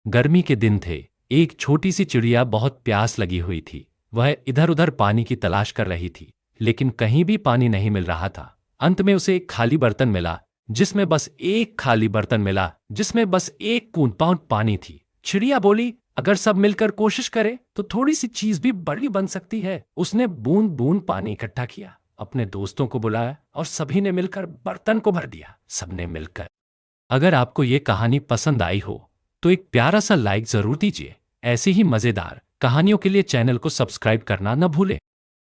गर्मी के दिन थे। एक छोटी सी चिड़िया बहुत प्यास लगी हुई थी। वह इधर उधर पानी की तलाश कर रही थी, लेकिन कहीं भी पानी नहीं मिल रहा था। अंत में उसे एक खाली बर्तन मिला, जिसमें बस एक खाली बर्तन मिला जिसमें बस एक बूंद पानी थी। चिड़िया बोली, अगर सब मिलकर कोशिश करें तो थोड़ी सी चीज भी बड़ी बन सकती है। उसने बूंद बूंद पानी इकट्ठा किया, अपने दोस्तों को बुलाया और सभी ने मिलकर बर्तन को भर दिया। सबने मिलकर। अगर आपको ये कहानी पसंद आई हो तो एक प्यारा सा लाइक जरूर दीजिए। ऐसी ही मजेदार कहानियों के लिए चैनल को सब्सक्राइब करना न भूलें।